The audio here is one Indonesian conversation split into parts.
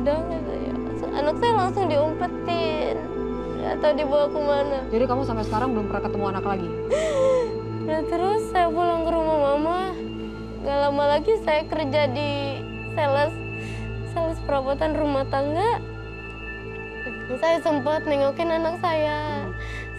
udah katanya. Anak saya langsung diumpetin atau dibawa kemana. Jadi kamu sampai sekarang belum pernah ketemu anak lagi? Nah terus saya pulang ke rumah mama. Gak lama lagi saya kerja di sales perabotan rumah tangga. Saya sempat nengokin anak saya.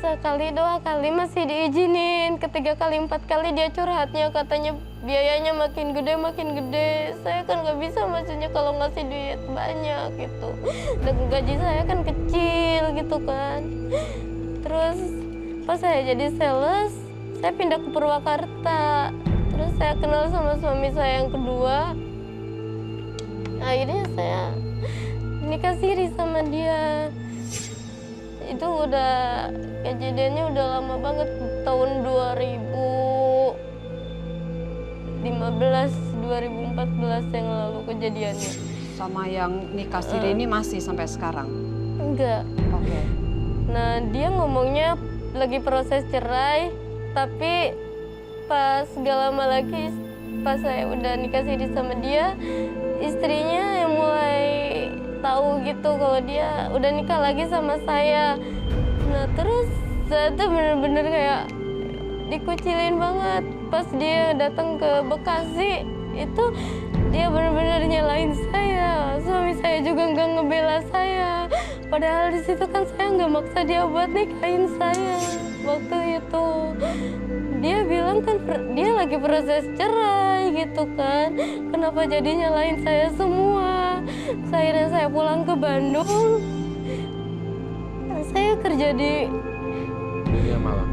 Sekali, 2 kali masih diizinin. Ketiga kali, 4 kali dia curhatnya. Katanya biayanya makin gede. Saya kan nggak bisa maksudnya kalau ngasih duit banyak gitu. Dan gaji saya kan kecil gitu kan. Terus pas saya jadi sales, saya pindah ke Purwakarta. Terus saya kenal sama suami saya yang kedua. Akhirnya saya nikah siri sama dia. Itu udah kejadiannya udah lama banget, tahun 2014 yang lalu kejadiannya. Sama yang nikah siri ini masih sampai sekarang? Enggak. Oke. Nah dia ngomongnya lagi proses cerai, tapi pas gak lama lagi pas saya udah nikah siri sama dia, istrinya yang mulai tahu gitu kalau dia udah nikah lagi sama saya. Nah terus saya tuh bener-bener kayak dikucilin banget. Pas dia datang ke Bekasi itu dia bener-bener nyalain saya. Suami saya juga nggak ngebela saya. Padahal di situ kan saya nggak maksa dia buat nikahin saya. Waktu itu dia bilang kan dia lagi proses cerai gitu kan. Kenapa jadi nyalain saya semua? Akhirnya saya pulang ke Bandung. Saya kerja di dunia malam.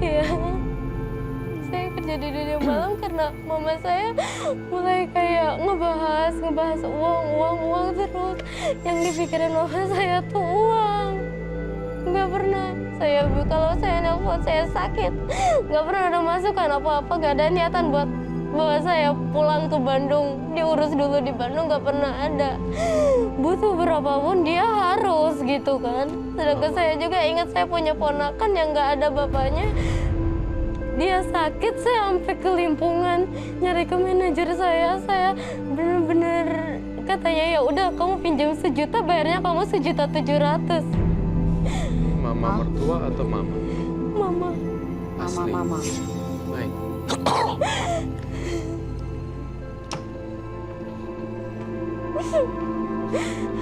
Iya. Saya kerja di dunia malam karena mama saya mulai kayak ngebahas uang terus. Yang dipikirin mama saya tuh uang. Nggak pernah. Kalau saya nelpon saya sakit. Nggak pernah ada masukan apa-apa. Nggak ada niatan buat bawa saya pulang ke Bandung, diurus dulu di Bandung, nggak pernah ada. Butuh berapapun dia harus gitu kan. Sedangkan saya juga ingat saya punya ponakan yang nggak ada bapaknya. Dia sakit, saya sampai kelimpungan nyari ke manajer saya bener-bener katanya ya udah kamu pinjam 1 juta, bayarnya kamu 1.700.000. Mama mertua atau mama? Mama. Asli. Mama. Baik.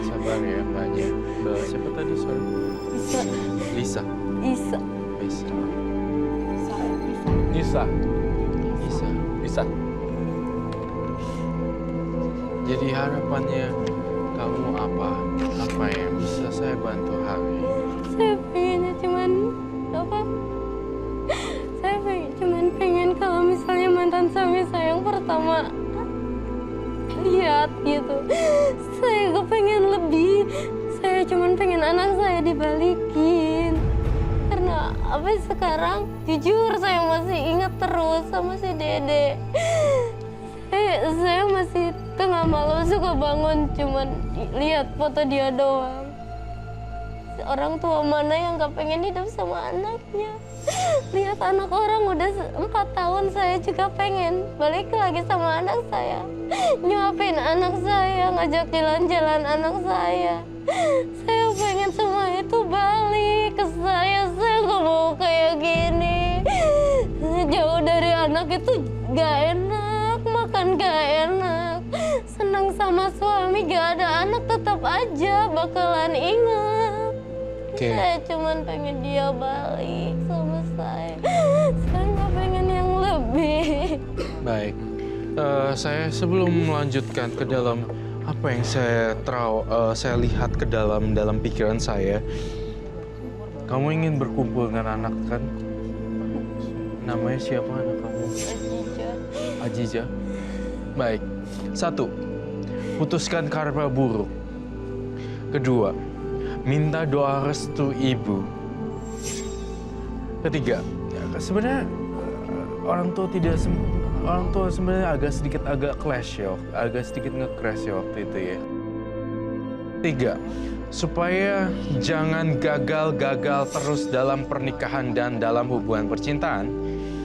Sabar ya mbaknya. Siapa tadi sorry? Isa. Lisa. Isa. Lisa. Jadi harapannya kamu apa? Apa yang bisa saya bantu hari ini? Saya pengennya cuman apa? Saya pengen kalau misalnya mantan suami saya yang pertama lihat gitu. Saya gak pengen lebih. Saya cuman pengen anak saya dibalikin. Karena apa sekarang jujur saya masih ingat terus sama si Dede. Saya masih tengah malam suka bangun cuman lihat foto dia doang. Orang tua mana yang gak pengen hidup sama anaknya? Lihat anak orang udah 4 tahun, saya juga pengen balik lagi sama anak saya. Nyuapin anak saya, ngajak jalan-jalan anak saya. Saya pengen semua itu balik ke saya nggak mau kayak gini. Jauh dari anak itu gak enak, makan gak enak. Senang sama suami, gak ada anak tetap aja bakalan ingat. Okay. Saya cuman pengen dia balik sama saya. Saya nggak pengen yang lebih. Baik. Saya sebelum melanjutkan ke dalam apa yang saya lihat ke dalam pikiran saya, kamu ingin berkumpul dengan anak kan? Namanya siapa anak kamu? Ajija. Baik. 1. Putuskan karma buruk. Kedua, minta doa restu ibu. Ketiga, ya, sebenarnya orang tua sebenarnya agak clash ya, agak sedikit nge-crash ya waktu itu ya. 3, supaya jangan gagal terus dalam pernikahan dan dalam hubungan percintaan,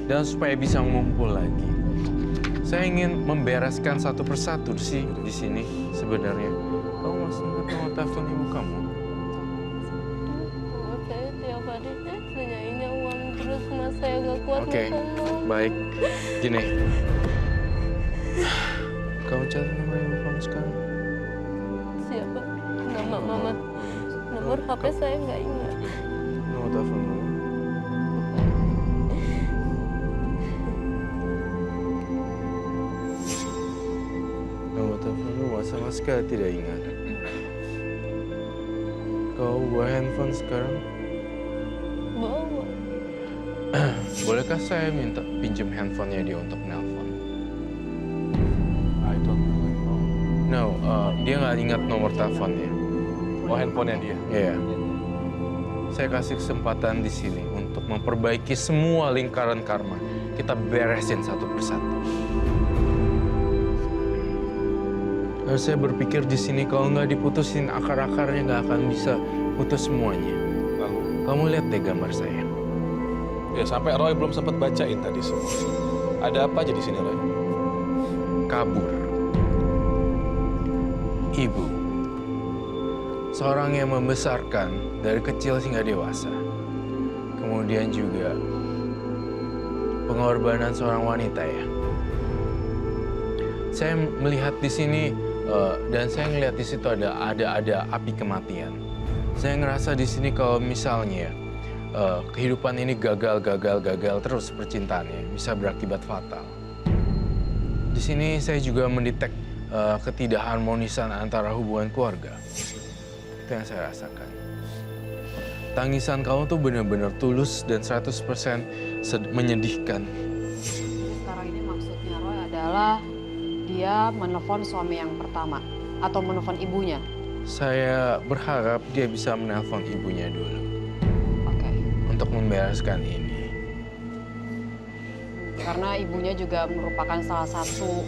dan supaya bisa mengumpul lagi. Saya ingin membereskan satu persatu sih di sini sebenarnya. Kamu masih ingat nomor telepon ibu kamu? Saya tiap hari nanyainnya uang terus, mas saya gak kuat Oke, ngomong. baik. Gini. Kamu catat nomor ibu kamu sekarang? Siapa? Nama mama. Nomor HP saya nggak ingat. Nomor telepon mama? Nomor telepon mama sama sekali tidak ingat. Kau bawa handphone sekarang? Bawa. Bolehkah saya minta pinjam handphonenya dia untuk nelpon? I don't know. No, dia nggak ingat nomor teleponnya. Oh, handphonenya dia. Iya. Saya kasih kesempatan di sini untuk memperbaiki semua lingkaran karma. Kita beresin satu persatu. Lalu saya berpikir di sini kalau nggak diputusin akar-akarnya nggak akan bisa putus semuanya. Lalu, Kamu lihat deh gambar saya. ya sampai Roy belum sempat bacain tadi semua. Ada apa aja di sini, Roy? Kabur. Ibu. Seorang yang membesarkan dari kecil hingga dewasa. Kemudian juga pengorbanan seorang wanita ya. Saya melihat di sini dan saya ngelihat di situ ada api kematian. Saya ngerasa di sini kalau misalnya kehidupan ini gagal terus percintaannya bisa berakibat fatal. Di sini saya juga mendetek ketidakharmonisan antara hubungan keluarga. Itu yang saya rasakan. Tangisan kamu tuh benar-benar tulus dan 100% menyedihkan. Sekarang ini maksudnya Roy adalah dia menelpon suami yang pertama atau menelpon ibunya. Saya berharap dia bisa menelpon ibunya dulu Oke. untuk membereskan ini. Karena ibunya juga merupakan salah satu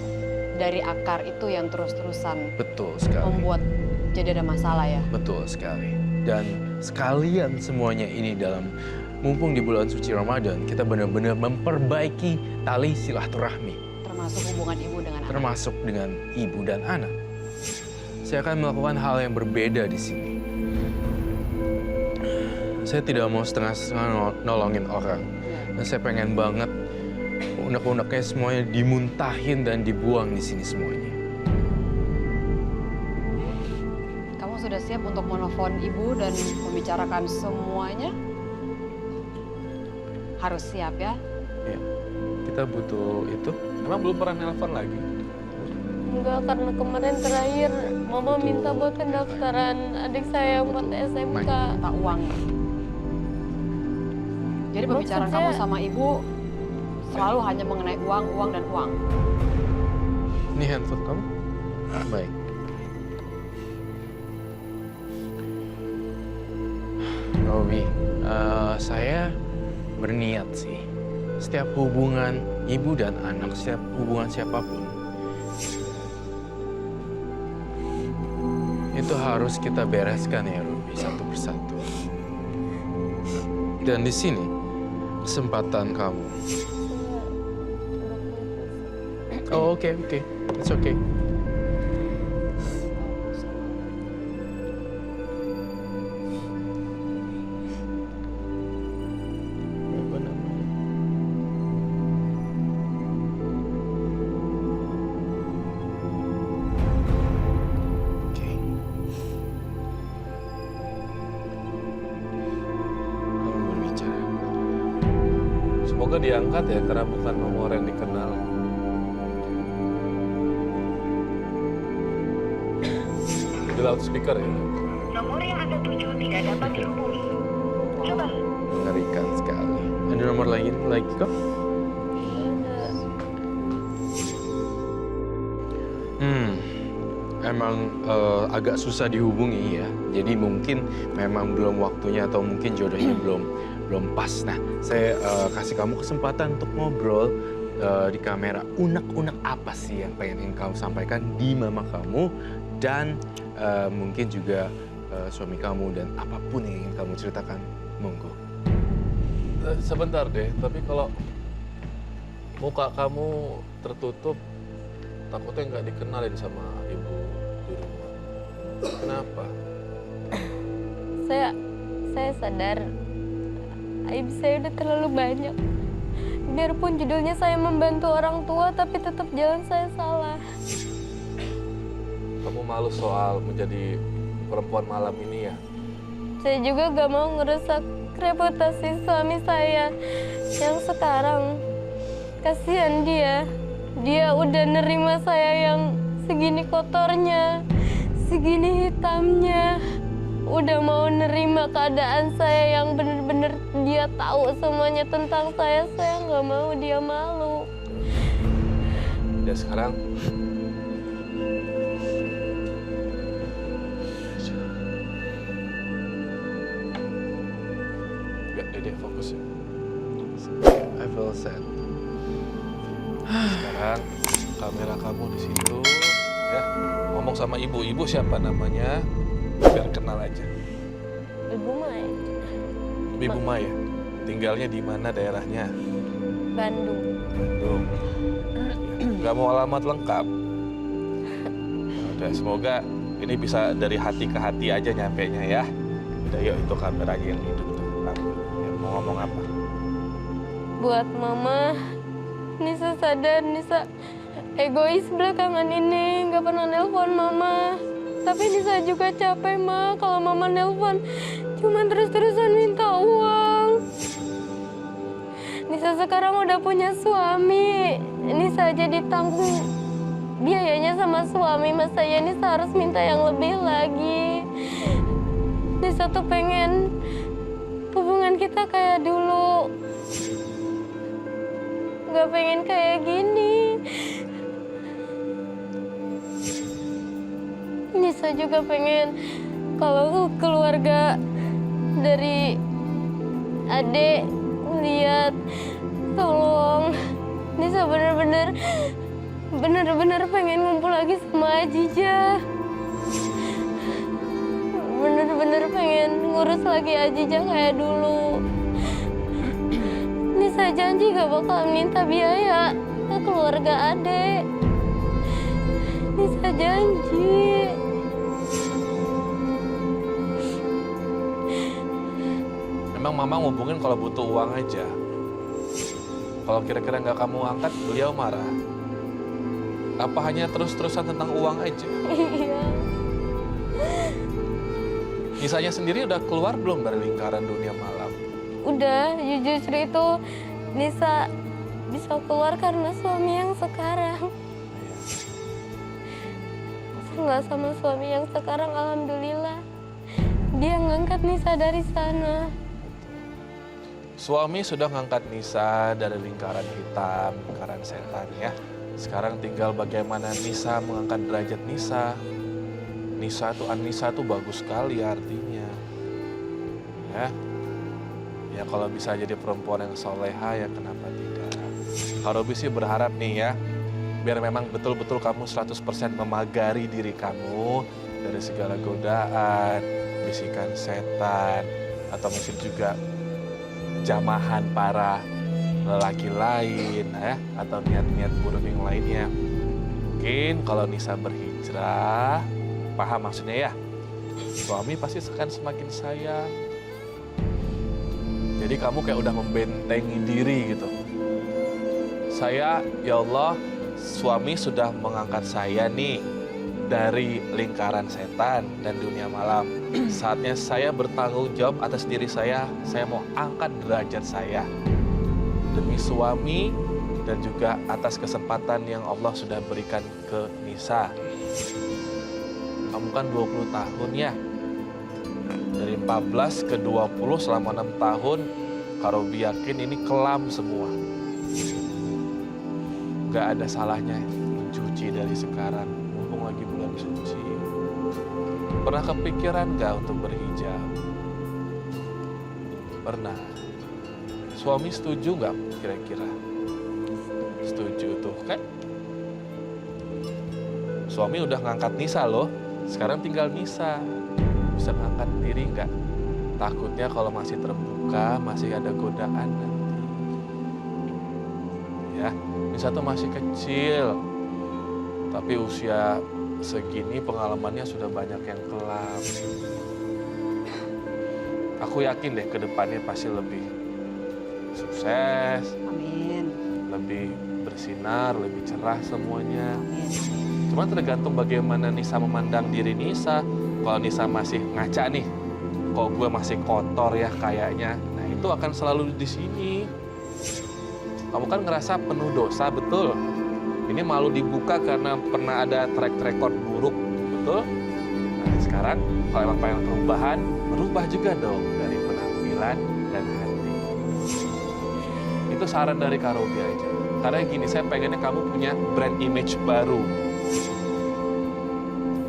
dari akar itu yang terus-terusan Betul sekali. membuat jadi ada masalah ya. Betul sekali. Dan sekalian semuanya ini dalam mumpung di bulan suci Ramadan, kita benar-benar memperbaiki tali silaturahmi. Termasuk hubungan ibu dengan anak. Termasuk dengan ibu dan anak. Saya akan melakukan hal yang berbeda di sini. Saya tidak mau setengah-setengah nolongin orang. Dan saya pengen banget unek-uneknya semuanya dimuntahin dan dibuang di sini semuanya. Kamu sudah siap untuk menelpon ibu dan membicarakan semuanya? Harus siap ya. Ya, kita butuh itu. Emang belum pernah nelpon lagi? Enggak, karena kemarin terakhir mama minta buat pendaftaran adik saya buat SMK. Minta uang. Jadi pembicaraan Maksud kamu saya- sama ibu selalu hanya mengenai uang, uang, dan uang. Ini handphone kamu? Baik. Robi, saya berniat sih. Setiap hubungan ibu dan anak, setiap hubungan siapapun, itu harus kita bereskan ya, Robi, satu persatu. Dan di sini, kesempatan kamu. Oh, oke. It's okay. Apa namanya? Oke. Kamu berbicara. Semoga diangkat ya, karena bukan nomor yang dikenal. Di loudspeaker ya. Nomor yang Anda tuju tidak dapat dihubungi. Coba. Mengerikan sekali. Ada nomor lagi kok? Emang agak susah dihubungi ya. Jadi mungkin memang belum waktunya atau mungkin jodohnya belum pas. Nah, saya kasih kamu kesempatan untuk ngobrol di kamera. Unek-unek apa sih yang pengen kamu sampaikan di mama kamu dan mungkin juga suami kamu dan apapun yang ingin kamu ceritakan, monggo. Sebentar deh, tapi kalau muka kamu tertutup, takutnya nggak dikenalin sama ibu di rumah. Kenapa? Saya sadar aib saya udah terlalu banyak. Biarpun judulnya saya membantu orang tua, tapi tetap jalan saya salah. Kamu malu soal menjadi perempuan malam ini ya? Saya juga gak mau ngerusak reputasi suami saya yang sekarang. Kasihan dia. Dia udah nerima saya yang segini kotornya, segini hitamnya. Udah mau nerima keadaan saya yang bener-bener dia tahu semuanya tentang saya nggak mau dia malu. Ya sekarang ya Dede fokus ya. I feel sad. Sekarang kamera kamu di situ ya. Ngomong sama ibu. Ibu siapa namanya? Biar kenal aja. Ibu Mai, Ibu Maya. Tinggalnya di mana daerahnya? Bandung. Bandung. Gak mau alamat lengkap. Udah, semoga ini bisa dari hati ke hati aja nyampenya ya. Udah yuk, itu kameranya yang hidup tuh. Ya, mau ngomong apa? Buat mama, Nisa sadar Nisa egois belakangan ini, nggak pernah nelpon mama. Tapi Nisa juga capek, Ma, kalau mama nelpon cuman terus-terusan minta uang. Nisa sekarang udah punya suami, Nisa jadi tanggung biayanya sama suami, masa ya Nisa harus minta yang lebih lagi. Nisa tuh pengen hubungan kita kayak dulu, nggak pengen kayak gini. Nisa juga pengen kalau keluarga dari adik lihat, tolong. Nisa bener-bener pengen ngumpul lagi sama Ajija. Bener-bener pengen ngurus lagi Ajija kayak dulu. Nisa janji gak bakal minta biaya ke keluarga adek. Nisa janji. Memang mama ngubungin kalau butuh uang aja. Kalau kira-kira nggak kamu angkat, beliau marah. Apa hanya terus-terusan tentang uang aja? Iya. Nisanya sendiri udah keluar belum dari lingkaran dunia malam? Udah, justru itu Nisa bisa keluar karena suami yang sekarang. Nggak sama suami yang sekarang, alhamdulillah. Dia ngangkat Nisa dari sana. Suami sudah ngangkat Nisa dari lingkaran hitam, lingkaran setan ya. Sekarang tinggal bagaimana Nisa mengangkat derajat Nisa. Nisa tuh bagus sekali artinya. Ya kalau bisa jadi perempuan yang soleha ya kenapa tidak. Harobi sih berharap nih ya, biar memang betul-betul kamu 100% memagari diri kamu dari segala godaan, bisikan setan, atau mungkin juga jamahan para lelaki lain ya, atau niat-niat buruk yang lainnya. Mungkin kalau Nisa berhijrah, paham maksudnya ya, suami pasti akan semakin sayang. Jadi kamu kayak udah membentengi diri gitu. Saya, ya Allah, suami sudah mengangkat saya nih dari lingkaran setan dan dunia malam. Saatnya saya bertanggung jawab atas diri saya mau angkat derajat saya. Demi suami dan juga atas kesempatan yang Allah sudah berikan ke Nisa. Kamu kan 20 tahun ya. Dari 14 ke 20 selama 6 tahun, Karobi yakin ini kelam semua. Gak ada salahnya mencuci dari sekarang, mumpung lagi bulan suci. Pernah kepikiran gak untuk berhijab? Pernah. Suami setuju gak kira-kira? Setuju tuh kan? Suami udah ngangkat Nisa loh, sekarang tinggal Nisa. Bisa ngangkat diri nggak? Takutnya kalau masih terbuka, masih ada godaan nanti. Ya, Nisa tuh masih kecil. Tapi usia segini pengalamannya sudah banyak yang kelam. Aku yakin deh ke depannya pasti lebih sukses, Amin. lebih bersinar, lebih cerah semuanya. Amin. Cuma tergantung bagaimana Nisa memandang diri Nisa. Kalau Nisa masih ngaca nih, kok gue masih kotor ya kayaknya. Nah itu akan selalu di sini. Kamu kan ngerasa penuh dosa, betul? Ini malu dibuka karena pernah ada track record buruk, betul? Nah sekarang kalau emang pengen perubahan, berubah juga dong dari penampilan dan hati. Itu saran dari Kak Robi aja. Karena gini, saya pengennya kamu punya brand image baru.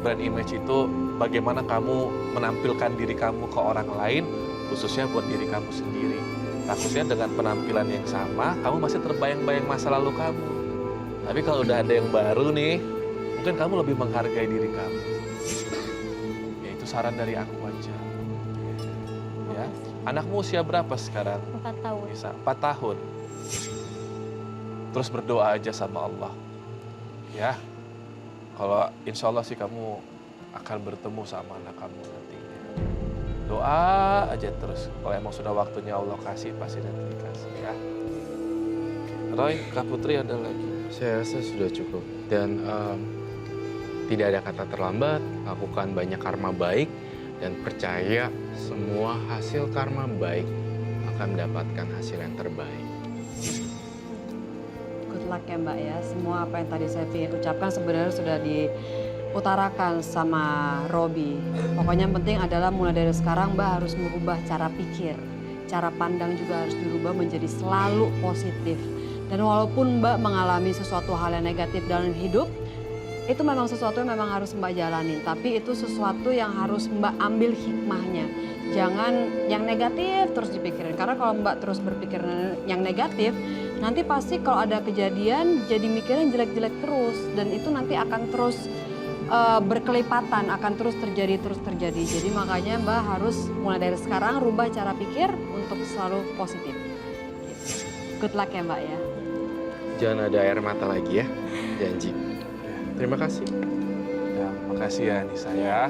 Brand image itu bagaimana kamu menampilkan diri kamu ke orang lain, khususnya buat diri kamu sendiri. Takutnya dengan penampilan yang sama, kamu masih terbayang-bayang masa lalu kamu. Tapi kalau udah ada yang baru nih, mungkin kamu lebih menghargai diri kamu. Ya itu saran dari aku aja. Ya. Anakmu usia berapa sekarang? 4 tahun. Bisa 4 tahun. Terus berdoa aja sama Allah. Ya. Kalau insya Allah sih kamu akan bertemu sama anak kamu nantinya. Doa aja terus. Kalau emang sudah waktunya Allah kasih, pasti nanti dikasih ya. Roy, Kak Putri ada lagi. Saya rasa sudah cukup. Dan tidak ada kata terlambat, lakukan banyak karma baik, dan percaya semua hasil karma baik akan mendapatkan hasil yang terbaik. Good luck ya Mbak ya. Semua apa yang tadi saya ingin ucapkan sebenarnya sudah diutarakan sama Robi. Pokoknya yang penting adalah mulai dari sekarang Mbak harus merubah cara pikir. Cara pandang juga harus dirubah menjadi selalu positif. Dan walaupun Mbak mengalami sesuatu hal yang negatif dalam hidup, itu memang sesuatu yang memang harus Mbak jalanin. Tapi itu sesuatu yang harus Mbak ambil hikmahnya. Jangan yang negatif terus dipikirin. Karena kalau Mbak terus berpikir yang negatif, nanti pasti kalau ada kejadian jadi mikirnya jelek-jelek terus. Dan itu nanti akan terus berkelipatan, akan terus terjadi. Jadi makanya Mbak harus mulai dari sekarang rubah cara pikir untuk selalu positif. Good luck ya Mbak ya. Jangan ada air mata lagi ya, janji. Terima kasih. Ya, makasih ya Nisa ya.